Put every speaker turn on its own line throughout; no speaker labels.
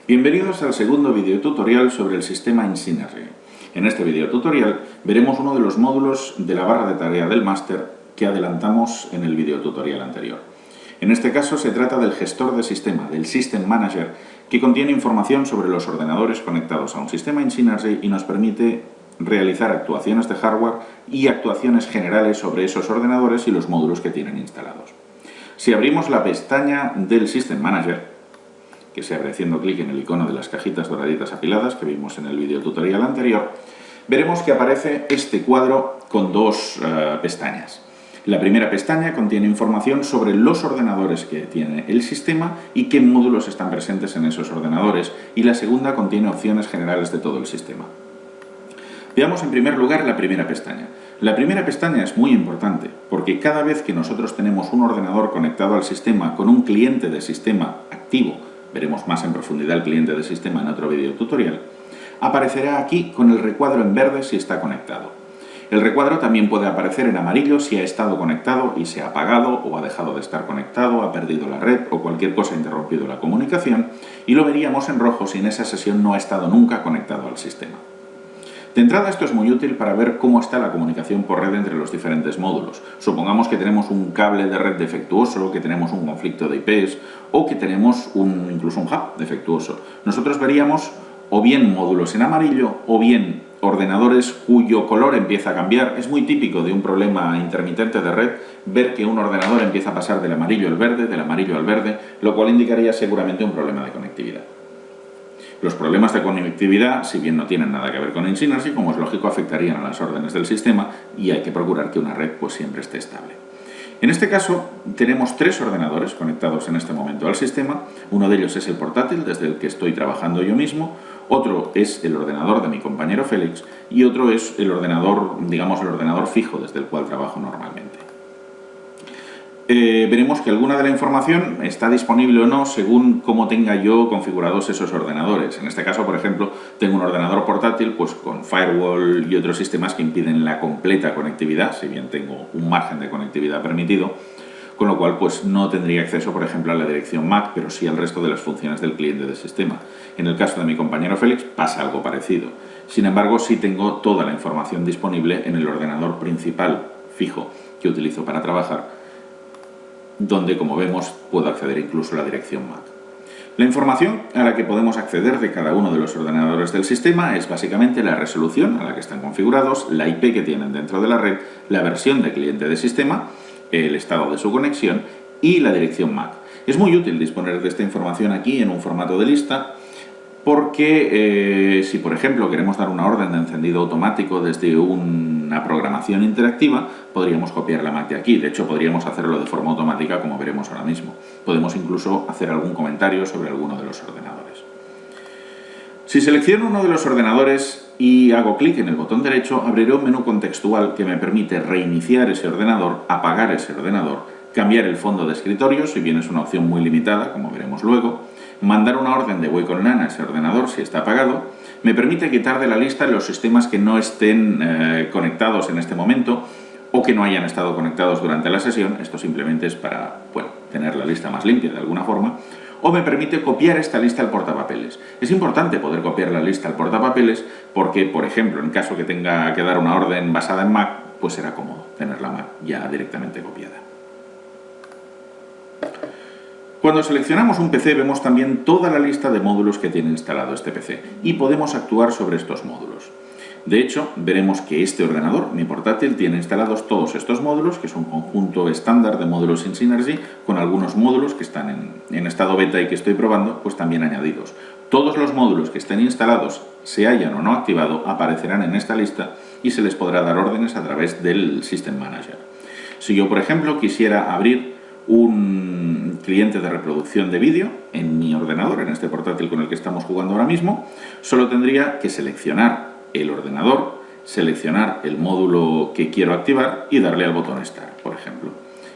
Bienvenidos al segundo videotutorial sobre el sistema InSynergy. En este videotutorial veremos uno de los módulos de la barra de tarea del máster que adelantamos en el videotutorial anterior. En este caso se trata del gestor de sistema, del System Manager, que contiene información sobre los ordenadores conectados a un sistema InSynergy y nos permite realizar actuaciones de hardware y actuaciones generales sobre esos ordenadores y los módulos que tienen instalados. Si abrimos la pestaña del System Manager, que se abre haciendo clic en el icono de las cajitas doraditas apiladas que vimos en el videotutorial anterior, veremos que aparece este cuadro con dos pestañas. La primera pestaña contiene información sobre los ordenadores que tiene el sistema y qué módulos están presentes en esos ordenadores, y la segunda contiene opciones generales de todo el sistema. Veamos en primer lugar la primera pestaña. La primera pestaña es muy importante porque cada vez que nosotros tenemos un ordenador conectado al sistema con un cliente de sistema activo, veremos más en profundidad el cliente de sistema en otro videotutorial, aparecerá aquí con el recuadro en verde si está conectado. El recuadro también puede aparecer en amarillo si ha estado conectado y se ha apagado o ha dejado de estar conectado, ha perdido la red o cualquier cosa ha interrumpido la comunicación, y lo veríamos en rojo si en esa sesión no ha estado nunca conectado al sistema. De entrada, esto es muy útil para ver cómo está la comunicación por red entre los diferentes módulos. Supongamos que tenemos un cable de red defectuoso, que tenemos un conflicto de IPs o que tenemos incluso un hub defectuoso. Nosotros veríamos o bien módulos en amarillo o bien ordenadores cuyo color empieza a cambiar. Es muy típico de un problema intermitente de red ver que un ordenador empieza a pasar del amarillo al verde, lo cual indicaría seguramente un problema de conectividad. Los problemas de conectividad, si bien no tienen nada que ver con InSynergy, como es lógico, afectarían a las órdenes del sistema y hay que procurar que una red siempre esté estable. En este caso, tenemos tres ordenadores conectados en este momento al sistema. Uno de ellos es el portátil, desde el que estoy trabajando yo mismo. Otro es el ordenador de mi compañero Félix y otro es el ordenador, digamos, el ordenador fijo desde el cual trabajo normalmente. Veremos que alguna de la información está disponible o no según cómo tenga yo configurados esos ordenadores. En este caso, por ejemplo, tengo un ordenador portátil con firewall y otros sistemas que impiden la completa conectividad, si bien tengo un margen de conectividad permitido, con lo cual no tendría acceso, por ejemplo, a la dirección MAC, pero sí al resto de las funciones del cliente del sistema. En el caso de mi compañero Félix pasa algo parecido. Sin embargo, sí tengo toda la información disponible en el ordenador principal fijo que utilizo para trabajar, donde, como vemos, puedo acceder incluso a la dirección MAC. La información a la que podemos acceder de cada uno de los ordenadores del sistema es básicamente la resolución a la que están configurados, la IP que tienen dentro de la red, la versión de cliente de sistema, el estado de su conexión y la dirección MAC. Es muy útil disponer de esta información aquí en un formato de lista porque si, por ejemplo, queremos dar una orden de encendido automático desde una programación interactiva, podríamos copiar la MAC de aquí. De hecho, podríamos hacerlo de forma automática, como veremos ahora mismo. Podemos incluso hacer algún comentario sobre alguno de los ordenadores. Si selecciono uno de los ordenadores y hago clic en el botón derecho, abriré un menú contextual que me permite reiniciar ese ordenador, apagar ese ordenador, cambiar el fondo de escritorio, si bien es una opción muy limitada, como veremos luego, mandar una orden de wake on LAN a ese ordenador si está apagado. Me permite quitar de la lista los sistemas que no estén conectados en este momento o que no hayan estado conectados durante la sesión. Esto simplemente es para tener la lista más limpia de alguna forma. O me permite copiar esta lista al portapapeles. Es importante poder copiar la lista al portapapeles porque, por ejemplo, en caso que tenga que dar una orden basada en Mac, será cómodo tener la Mac ya directamente copiada. Cuando seleccionamos un PC vemos también toda la lista de módulos que tiene instalado este PC y podemos actuar sobre estos módulos. De hecho, veremos que este ordenador, mi portátil, tiene instalados todos estos módulos, que es un conjunto estándar de módulos InSynergy, con algunos módulos que están en estado beta y que estoy probando, también añadidos. Todos los módulos que estén instalados, se hayan o no activado, aparecerán en esta lista y se les podrá dar órdenes a través del System Manager. Si yo, por ejemplo, quisiera abrir un cliente de reproducción de vídeo en mi ordenador, en este portátil con el que estamos jugando ahora mismo, solo tendría que seleccionar el ordenador, seleccionar el módulo que quiero activar y darle al botón Start, por ejemplo.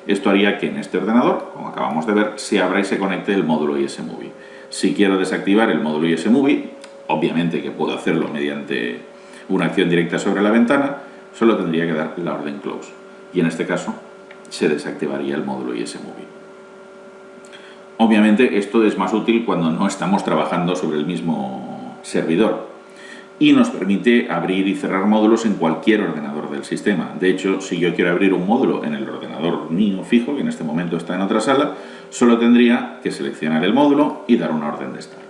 Esto haría que en este ordenador, como acabamos de ver, se abra y se conecte el módulo ISMovie. Si quiero desactivar el módulo ISMovie, obviamente que puedo hacerlo mediante una acción directa sobre la ventana, solo tendría que dar la orden Close. Y en este caso se desactivaría el módulo ISMovie. Obviamente esto es más útil cuando no estamos trabajando sobre el mismo servidor y nos permite abrir y cerrar módulos en cualquier ordenador del sistema. De hecho, si yo quiero abrir un módulo en el ordenador mío fijo, que en este momento está en otra sala, solo tendría que seleccionar el módulo y dar una orden de estar.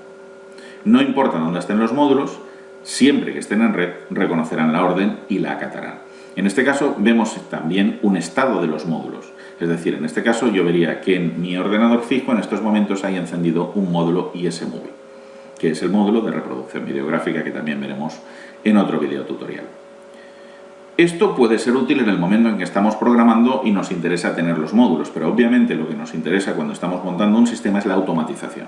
No importa dónde estén los módulos, siempre que estén en red reconocerán la orden y la acatarán. En este caso vemos también un estado de los módulos. Es decir, en este caso yo vería que en mi ordenador fijo en estos momentos hay encendido un módulo ISMovie, que es el módulo de reproducción videográfica que también veremos en otro video tutorial. Esto puede ser útil en el momento en que estamos programando y nos interesa tener los módulos, pero obviamente lo que nos interesa cuando estamos montando un sistema es la automatización.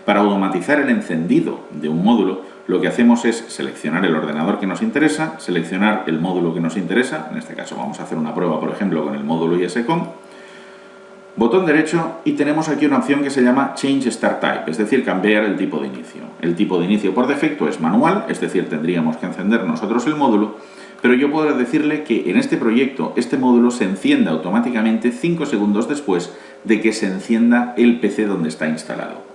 Para automatizar el encendido de un módulo, lo que hacemos es seleccionar el ordenador que nos interesa, seleccionar el módulo que nos interesa, en este caso vamos a hacer una prueba, por ejemplo, con el módulo ISCOM, botón derecho y tenemos aquí una opción que se llama Change Start Type, es decir, cambiar el tipo de inicio. El tipo de inicio por defecto es manual, es decir, tendríamos que encender nosotros el módulo, pero yo puedo decirle que en este proyecto este módulo se encienda automáticamente 5 segundos después de que se encienda el PC donde está instalado.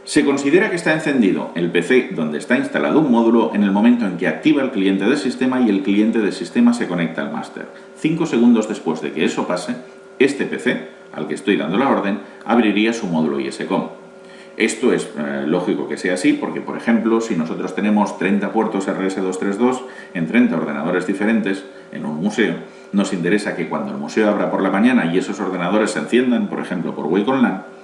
Se considera que está encendido el PC donde está instalado un módulo en el momento en que activa el cliente del sistema y el cliente del sistema se conecta al máster. 5 segundos después de que eso pase, este PC, al que estoy dando la orden, abriría su módulo ISCOM. Esto es lógico que sea así porque, por ejemplo, si nosotros tenemos 30 puertos RS232 en 30 ordenadores diferentes en un museo, nos interesa que cuando el museo abra por la mañana y esos ordenadores se enciendan, por ejemplo, por Wake Online,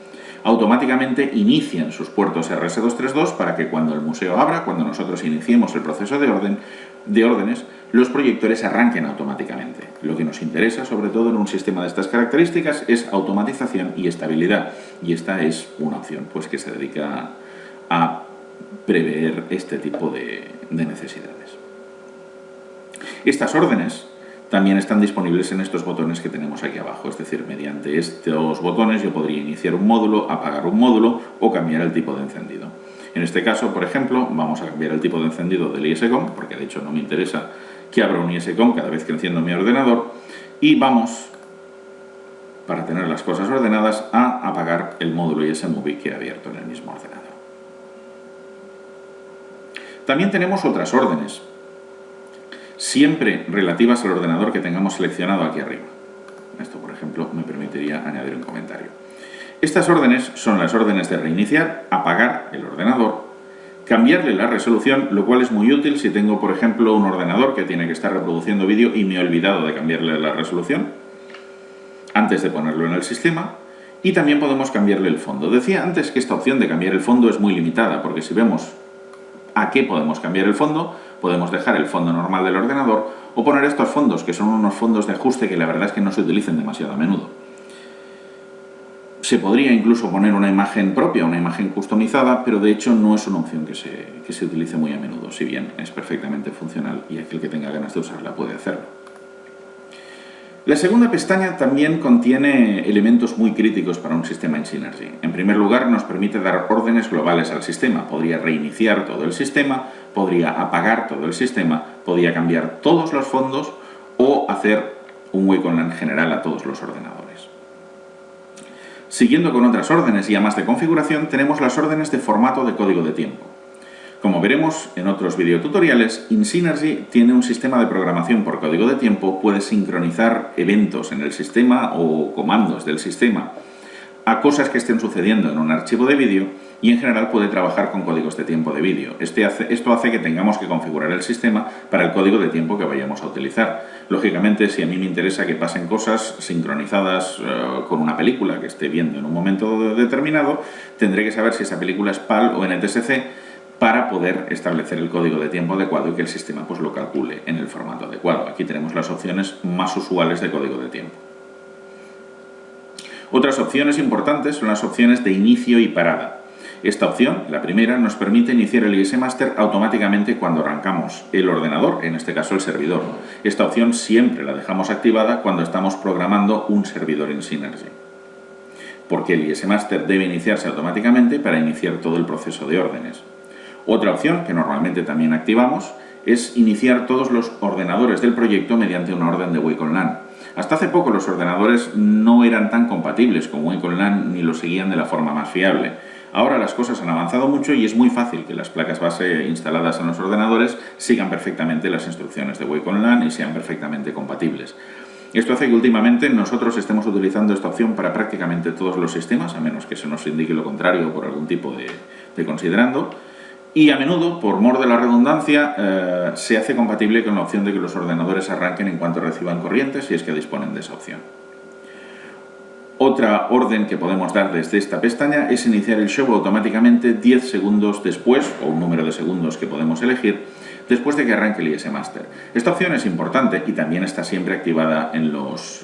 automáticamente inician sus puertos RS232 para que cuando el museo abra, cuando nosotros iniciemos el proceso de órdenes, los proyectores arranquen automáticamente. Lo que nos interesa, sobre todo en un sistema de estas características, es automatización y estabilidad. Y esta es una opción pues, que se dedica a prever este tipo de necesidades. Estas órdenes también están disponibles en estos botones que tenemos aquí abajo, es decir, mediante estos botones yo podría iniciar un módulo, apagar un módulo o cambiar el tipo de encendido. En este caso, por ejemplo, vamos a cambiar el tipo de encendido del ISCOM, porque de hecho no me interesa que abra un ISCOM cada vez que enciendo mi ordenador, y vamos, para tener las cosas ordenadas, a apagar el módulo ISMovie que he abierto en el mismo ordenador. También tenemos otras órdenes, siempre relativas al ordenador que tengamos seleccionado aquí arriba. Esto, por ejemplo, me permitiría añadir un comentario. Estas órdenes son las órdenes de reiniciar, apagar el ordenador, cambiarle la resolución, lo cual es muy útil si tengo, por ejemplo, un ordenador que tiene que estar reproduciendo vídeo y me he olvidado de cambiarle la resolución antes de ponerlo en el sistema. Y también podemos cambiarle el fondo. Decía antes que esta opción de cambiar el fondo es muy limitada, porque si vemos a qué podemos cambiar el fondo, podemos dejar el fondo normal del ordenador o poner estos fondos, que son unos fondos de ajuste que la verdad es que no se utilizan demasiado a menudo. Se podría incluso poner una imagen propia, una imagen customizada, pero de hecho no es una opción que se utilice muy a menudo, si bien es perfectamente funcional y aquel que tenga ganas de usarla puede hacerlo. La segunda pestaña también contiene elementos muy críticos para un sistema en Synergy. En primer lugar, nos permite dar órdenes globales al sistema. Podría reiniciar todo el sistema, podría apagar todo el sistema, podría cambiar todos los fondos o hacer un Wake Online general a todos los ordenadores. Siguiendo con otras órdenes y a más de configuración, tenemos las órdenes de formato de código de tiempo. Como veremos en otros videotutoriales, InSynergy tiene un sistema de programación por código de tiempo, puede sincronizar eventos en el sistema o comandos del sistema a cosas que estén sucediendo en un archivo de vídeo y en general puede trabajar con códigos de tiempo de vídeo. Esto hace que tengamos que configurar el sistema para el código de tiempo que vayamos a utilizar. Lógicamente, si a mí me interesa que pasen cosas sincronizadas con una película que esté viendo en un momento determinado, tendré que saber si esa película es PAL o NTSC para poder establecer el código de tiempo adecuado y que el sistema pues, lo calcule en el formato adecuado. Aquí tenemos las opciones más usuales de código de tiempo. Otras opciones importantes son las opciones de inicio y parada. Esta opción, la primera, nos permite iniciar el IS Master automáticamente cuando arrancamos el ordenador, en este caso el servidor. Esta opción siempre la dejamos activada cuando estamos programando un servidor en Synergy, porque el IS Master debe iniciarse automáticamente para iniciar todo el proceso de órdenes. Otra opción, que normalmente también activamos, es iniciar todos los ordenadores del proyecto mediante una orden de Wake Online. Hasta hace poco los ordenadores no eran tan compatibles con Wacom LAN ni lo seguían de la forma más fiable. Ahora las cosas han avanzado mucho y es muy fácil que las placas base instaladas en los ordenadores sigan perfectamente las instrucciones de Wacom LAN y sean perfectamente compatibles. Esto hace que últimamente nosotros estemos utilizando esta opción para prácticamente todos los sistemas, a menos que se nos indique lo contrario por algún tipo de considerando. Y a menudo, por mor de la redundancia, se hace compatible con la opción de que los ordenadores arranquen en cuanto reciban corriente, si es que disponen de esa opción. Otra orden que podemos dar desde esta pestaña es iniciar el show automáticamente 10 segundos después, o un número de segundos que podemos elegir, después de que arranque el IS Master. Esta opción es importante y también está siempre activada en los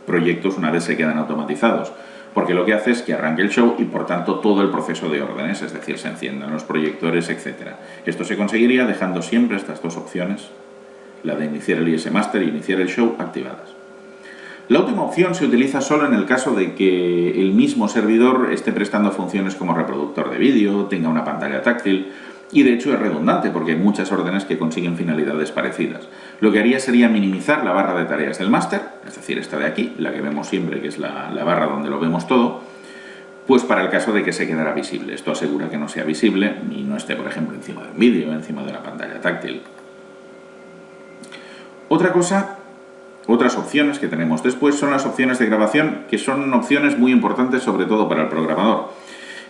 proyectos una vez se quedan automatizados, porque lo que hace es que arranque el show y por tanto todo el proceso de órdenes, es decir, se enciendan los proyectores, etc. Esto se conseguiría dejando siempre estas dos opciones, la de iniciar el IS Master y iniciar el show, activadas. La última opción se utiliza solo en el caso de que el mismo servidor esté prestando funciones como reproductor de vídeo, tenga una pantalla táctil, y de hecho es redundante porque hay muchas órdenes que consiguen finalidades parecidas. Lo que haría sería minimizar la barra de tareas del máster, es decir, esta de aquí, la que vemos siempre, que es la barra donde lo vemos todo, pues para el caso de que se quedara visible. Esto asegura que no sea visible y no esté, por ejemplo, encima de un vídeo, encima de la pantalla táctil. Otras opciones que tenemos después son las opciones de grabación, que son opciones muy importantes sobre todo para el programador.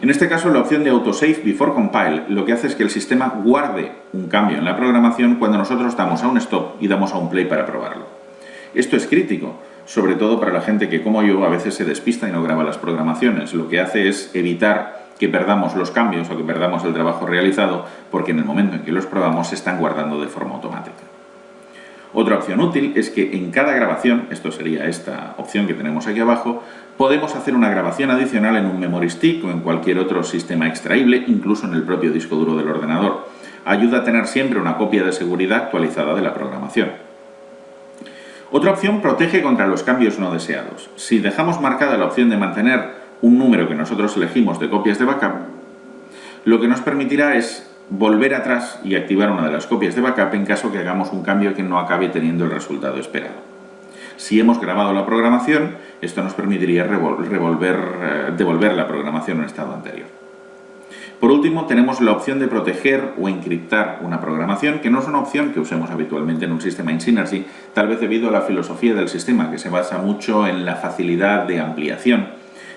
En este caso, la opción de Autosave Before Compile lo que hace es que el sistema guarde un cambio en la programación cuando nosotros damos a un stop y damos a un play para probarlo. Esto es crítico, sobre todo para la gente que, como yo, a veces se despista y no graba las programaciones. Lo que hace es evitar que perdamos los cambios o que perdamos el trabajo realizado, porque en el momento en que los probamos se están guardando de forma automática. Otra opción útil es que en cada grabación, esto sería esta opción que tenemos aquí abajo, podemos hacer una grabación adicional en un memory stick o en cualquier otro sistema extraíble, incluso en el propio disco duro del ordenador. Ayuda a tener siempre una copia de seguridad actualizada de la programación. Otra opción protege contra los cambios no deseados. Si dejamos marcada la opción de mantener un número que nosotros elegimos de copias de backup, lo que nos permitirá es volver atrás y activar una de las copias de backup en caso que hagamos un cambio que no acabe teniendo el resultado esperado. Si hemos grabado la programación, esto nos permitiría devolver la programación en estado anterior. Por último, tenemos la opción de proteger o encriptar una programación, que no es una opción que usemos habitualmente en un sistema in Synergy, tal vez debido a la filosofía del sistema, que se basa mucho en la facilidad de ampliación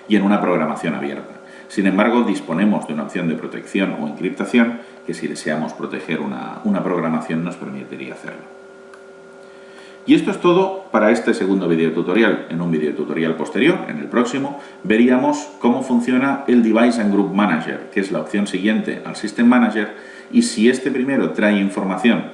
y en una programación abierta. Sin embargo, disponemos de una opción de protección o encriptación que, si deseamos proteger una programación, nos permitiría hacerlo. Y esto es todo para este segundo video tutorial. En un video tutorial posterior, en el próximo, veríamos cómo funciona el Device and Group Manager, que es la opción siguiente al System Manager, y si este primero trae información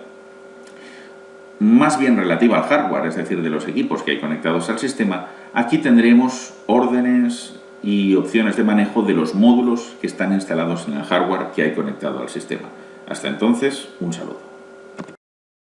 más bien relativa al hardware, es decir, de los equipos que hay conectados al sistema, aquí tendremos órdenes y opciones de manejo de los módulos que están instalados en el hardware que hay conectado al sistema. Hasta entonces, un saludo.